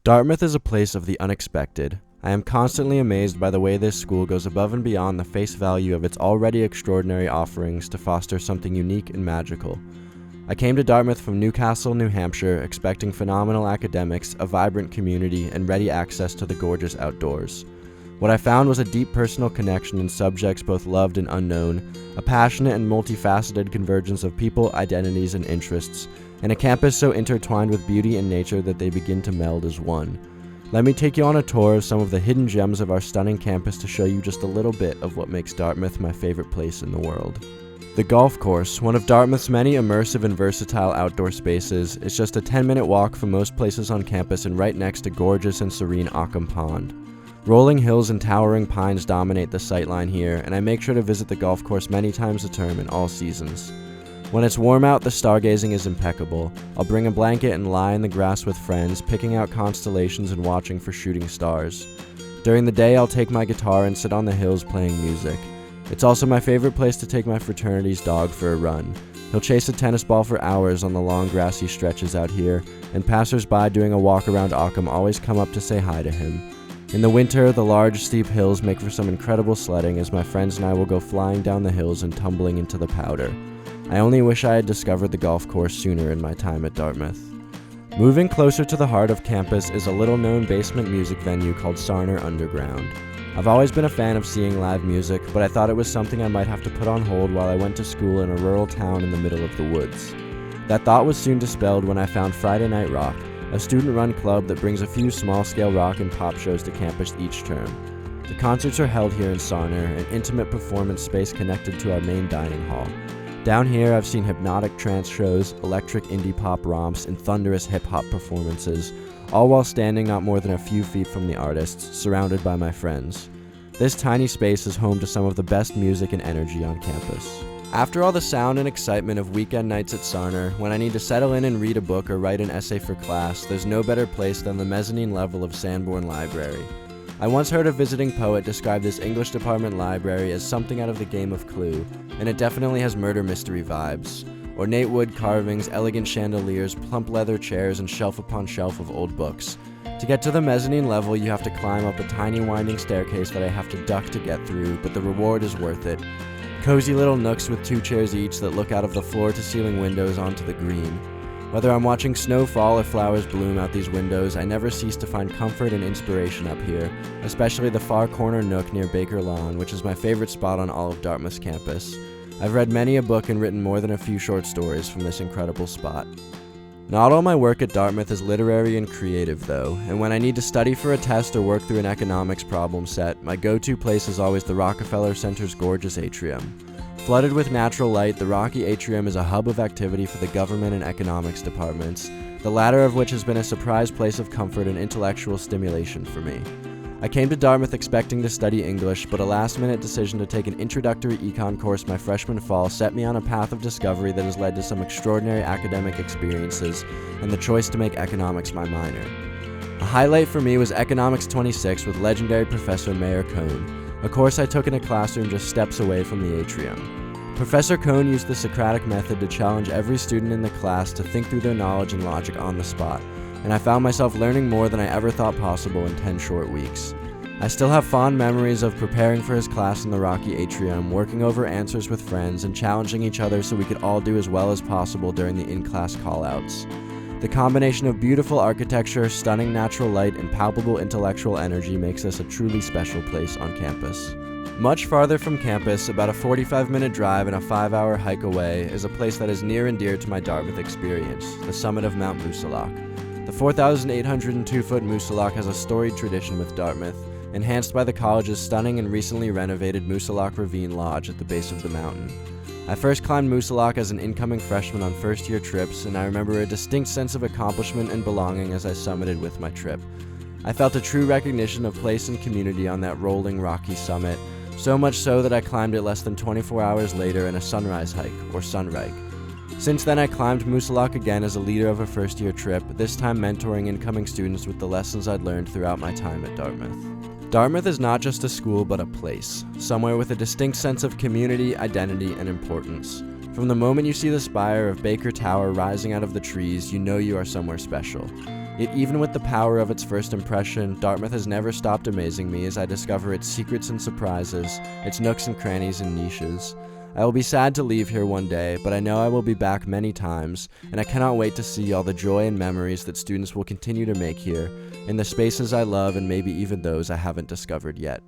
Dartmouth is a place of the unexpected. I am constantly amazed by the way this school goes above and beyond the face value of its already extraordinary offerings to foster something unique and magical. I came to Dartmouth from Newcastle, New Hampshire, expecting phenomenal academics, a vibrant community, and ready access to the gorgeous outdoors. What I found was a deep personal connection in subjects both loved and unknown, a passionate and multifaceted convergence of people, identities, and interests, and a campus so intertwined with beauty and nature that they begin to meld as one. Let me take you on a tour of some of the hidden gems of our stunning campus to show you just a little bit of what makes Dartmouth my favorite place in the world. The golf course, one of Dartmouth's many immersive and versatile outdoor spaces, is just a 10-minute walk from most places on campus and right next to gorgeous and serene Ockham Pond. Rolling hills and towering pines dominate the sightline here, and I make sure to visit the golf course many times a term in all seasons. When it's warm out, the stargazing is impeccable. I'll bring a blanket and lie in the grass with friends, picking out constellations and watching for shooting stars. During the day, I'll take my guitar and sit on the hills playing music. It's also my favorite place to take my fraternity's dog for a run. He'll chase a tennis ball for hours on the long grassy stretches out here, and passers-by doing a walk around Ockham always come up to say hi to him. In the winter, the large, steep hills make for some incredible sledding as my friends and I will go flying down the hills and tumbling into the powder. I only wish I had discovered the golf course sooner in my time at Dartmouth. Moving closer to the heart of campus is a little-known basement music venue called Sarner Underground. I've always been a fan of seeing live music, but I thought it was something I might have to put on hold while I went to school in a rural town in the middle of the woods. That thought was soon dispelled when I found Friday Night Rock, a student-run club that brings a few small-scale rock and pop shows to campus each term. The concerts are held here in Sarner, an intimate performance space connected to our main dining hall. Down here, I've seen hypnotic trance shows, electric indie pop romps, and thunderous hip-hop performances, all while standing not more than a few feet from the artists, surrounded by my friends. This tiny space is home to some of the best music and energy on campus. After all the sound and excitement of weekend nights at Sarner, when I need to settle in and read a book or write an essay for class, there's no better place than the mezzanine level of Sanborn Library. I once heard a visiting poet describe this English department library as something out of the game of Clue, and it definitely has murder mystery vibes. Ornate wood carvings, elegant chandeliers, plump leather chairs, and shelf upon shelf of old books. To get to the mezzanine level, you have to climb up a tiny winding staircase that I have to duck to get through, but the reward is worth it. Cozy little nooks with 2 chairs each that look out of the floor-to-ceiling windows onto the green. Whether I'm watching snow fall or flowers bloom out these windows, I never cease to find comfort and inspiration up here, especially the far corner nook near Baker Lawn, which is my favorite spot on all of Dartmouth's campus. I've read many a book and written more than a few short stories from this incredible spot. Not all my work at Dartmouth is literary and creative, though, and when I need to study for a test or work through an economics problem set, my go-to place is always the Rockefeller Center's gorgeous Atrium. Flooded with natural light, the rocky Atrium is a hub of activity for the government and economics departments, the latter of which has been a surprise place of comfort and intellectual stimulation for me. I came to Dartmouth expecting to study English, but a last-minute decision to take an introductory econ course my freshman fall set me on a path of discovery that has led to some extraordinary academic experiences and the choice to make economics my minor. A highlight for me was Economics 26 with legendary Professor Mayor Cohn, a course I took in a classroom just steps away from the Atrium. Professor Cohn used the Socratic method to challenge every student in the class to think through their knowledge and logic on the spot, and I found myself learning more than I ever thought possible in 10 short weeks. I still have fond memories of preparing for his class in the rocky Atrium, working over answers with friends, and challenging each other so we could all do as well as possible during the in-class callouts. The combination of beautiful architecture, stunning natural light, and palpable intellectual energy makes this a truly special place on campus. Much farther from campus, about a 45-minute drive and a 5-hour hike away, is a place that is near and dear to my Dartmouth experience, the summit of Mount Moosilauke. The 4,802-foot Moosilauke has a storied tradition with Dartmouth, enhanced by the college's stunning and recently renovated Moosilauke Ravine Lodge at the base of the mountain. I first climbed Moosilauke as an incoming freshman on first-year trips, and I remember a distinct sense of accomplishment and belonging as I summited with my trip. I felt a true recognition of place and community on that rolling, rocky summit, so much so that I climbed it less than 24 hours later in a sunrise hike, or sunrike. Since then, I climbed Moosilauke again as a leader of a first-year trip, this time mentoring incoming students with the lessons I'd learned throughout my time at Dartmouth. Dartmouth is not just a school, but a place, somewhere with a distinct sense of community, identity, and importance. From the moment you see the spire of Baker Tower rising out of the trees, you know you are somewhere special. Yet even with the power of its first impression, Dartmouth has never stopped amazing me as I discover its secrets and surprises, its nooks and crannies and niches. I will be sad to leave here one day, but I know I will be back many times, and I cannot wait to see all the joy and memories that students will continue to make here, in the spaces I love and maybe even those I haven't discovered yet.